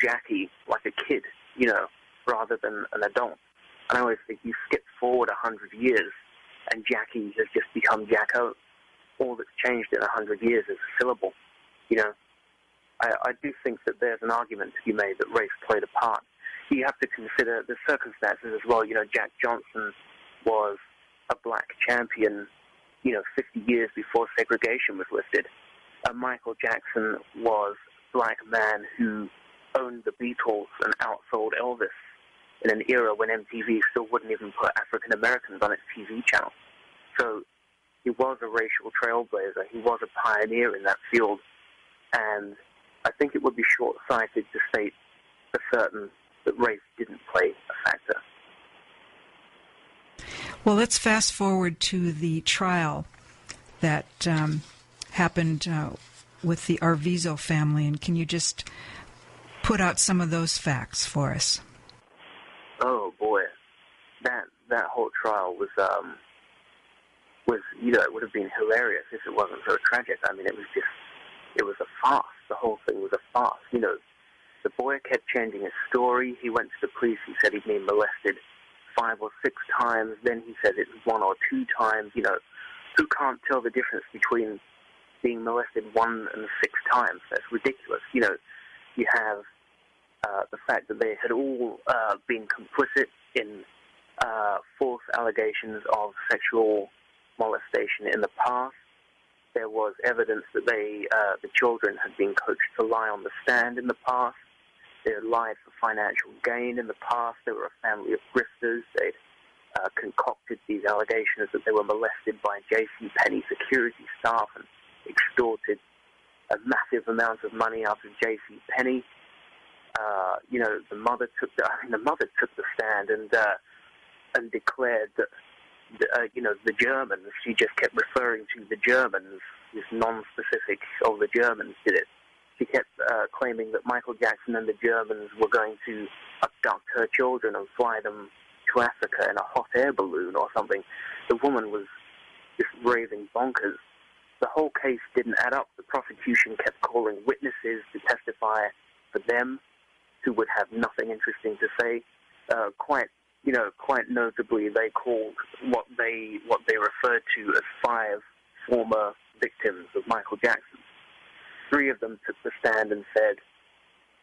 Jackie like a kid, rather than an adult. And I always think you skip forward 100 years and Jackie has just become Jacko. All that's changed in 100 years is a syllable. I do think that there's an argument to be made that race played a part. You have to consider the circumstances as well. Jack Johnson was a black champion, 50 years before segregation was lifted. Michael Jackson was a black man who owned the Beatles and outsold Elvis in an era when MTV still wouldn't even put African Americans on its TV channel. So he was a racial trailblazer. He was a pioneer in that field. And I think it would be short-sighted to state for certain that race didn't play a factor. Well, let's fast forward to the trial that happened with the Arvizo family, and can you just put out some of those facts for us? Oh boy, that whole trial was it would have been hilarious if it wasn't so tragic. I mean, it was a farce. The whole thing was a farce. The boy kept changing his story. He went to the police. He said he'd been molested 5 or 6 times. Then he said it was 1 or 2 times. Who can't tell the difference between being molested 1 and 6 times? That's ridiculous. You have the fact that they had all been complicit in false allegations of sexual molestation in the past. There was evidence that the children had been coached to lie on the stand in the past. They had lied for financial gain in the past. They were a family of grifters. They'd concocted these allegations that they were molested by JCPenney security staff and extorted a massive amount of money out of JCPenney. The mother took the stand and declared that the Germans. She just kept referring to the Germans, this non-specific. Oh, the Germans did it. She kept claiming that Michael Jackson and the Germans were going to abduct her children and fly them to Africa in a hot air balloon or something. The woman was just raving bonkers. The whole case didn't add up. The prosecution kept calling witnesses to testify for them who would have nothing interesting to say. Quite notably, they called what they referred to as 5 former victims of Michael Jackson. 3 of them took the stand and said,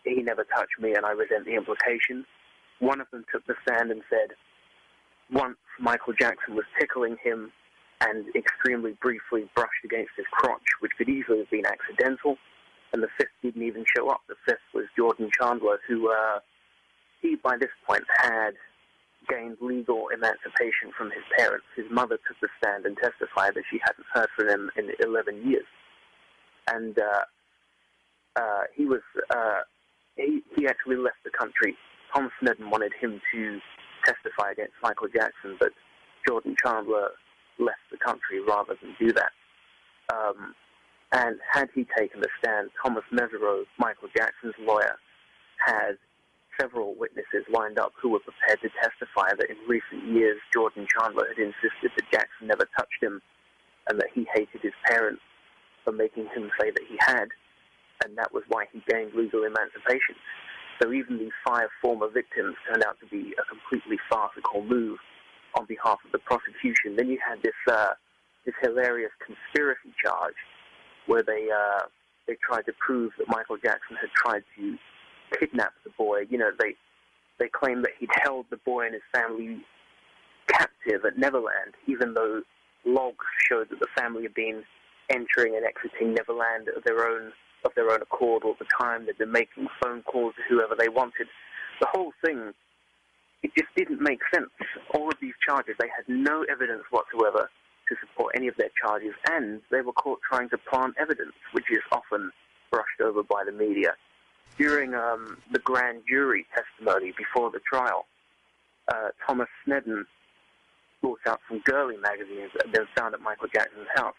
"He never touched me and I resent the implications." 1 of them took the stand and said, "Once Michael Jackson was tickling him and extremely briefly brushed against his crotch, which could easily have been accidental." And the 5th didn't even show up. The 5th was Jordan Chandler, who he by this point had gained legal emancipation from his parents. His mother took the stand and testified that she hadn't heard from him in 11 years. And he actually left the country. Tom Sneddon wanted him to testify against Michael Jackson, but Jordan Chandler left the country rather than do that. And had he taken the stand, Thomas Mesereau, Michael Jackson's lawyer, had several witnesses lined up who were prepared to testify that in recent years Jordan Chandler had insisted that Jackson never touched him and that he hated his parents for making him say that he had, and that was why he gained legal emancipation. So even these 5 former victims turned out to be a completely farcical move on behalf of the prosecution. Then you had this hilarious conspiracy charge where they tried to prove that Michael Jackson had tried to kidnap the boy. They claimed that he'd held the boy and his family captive at Neverland, even though logs showed that the family had been entering and exiting Neverland of their own accord all the time. They'd been making phone calls to whoever they wanted. The whole thing, it just didn't make sense. All of these charges, they had no evidence whatsoever to support any of their charges, and they were caught trying to plant evidence, which is often brushed over by the media. During the grand jury testimony before the trial, Thomas Sneddon brought out some girly magazines that had been found at Michael Jackson's house.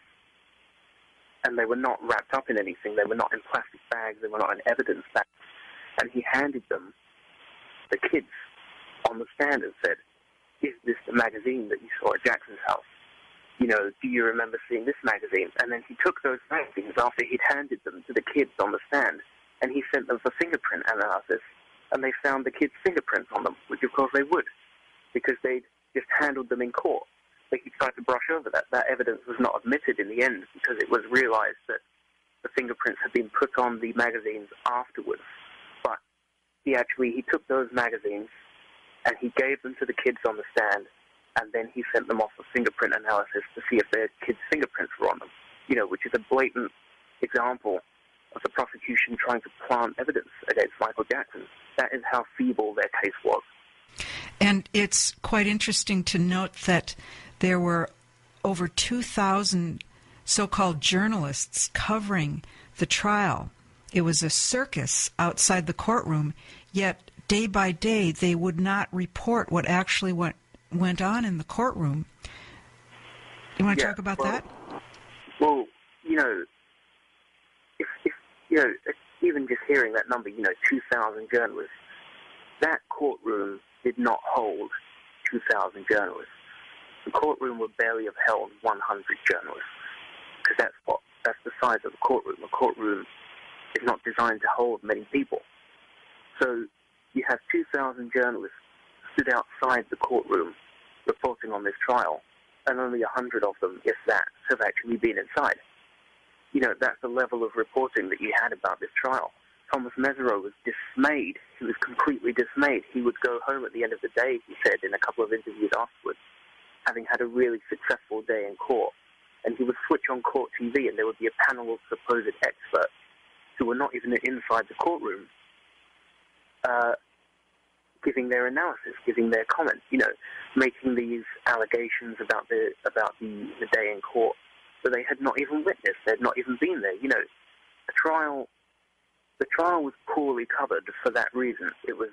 And they were not wrapped up in anything. They were not in plastic bags. They were not in evidence bags. And he handed them to the kids on the stand and said, "Is this the magazine that you saw at Jackson's house? Do you remember seeing this magazine?" And then he took those magazines after he'd handed them to the kids on the stand and he sent them for fingerprint analysis, and they found the kids' fingerprints on them, which of course they would, because they'd just handled them in court. But he tried to brush over that. That evidence was not admitted in the end because it was realized that the fingerprints had been put on the magazines afterwards. But he took those magazines and he gave them to the kids on the stand, and then he sent them off for fingerprint analysis to see if their kids' fingerprints were on them, which is a blatant example of the prosecution trying to plant evidence against Michael Jackson. That is how feeble their case was. And it's quite interesting to note that there were over 2,000 so-called journalists covering the trial. It was a circus outside the courtroom, yet day by day they would not report what actually went on in the courtroom. You want to talk about that? Well, if even just hearing that number, 2,000 journalists, that courtroom did not hold 2,000 journalists. The courtroom would barely have held 100 journalists, because that's the size of the courtroom. A courtroom is not designed to hold many people. So you have 2,000 journalists stood outside the courtroom reporting on this trial, and only 100 of them, if that, have actually been inside. That's the level of reporting that you had about this trial. Thomas Mesereau was dismayed. He was completely dismayed. He would go home at the end of the day, he said in a couple of interviews afterwards, having had a really successful day in court. And he would switch on court TV and there would be a panel of supposed experts who were not even inside the courtroom giving their analysis, giving their comments, making these allegations about the day in court that they had not even witnessed, they had not even been there. The trial was poorly covered for that reason. It was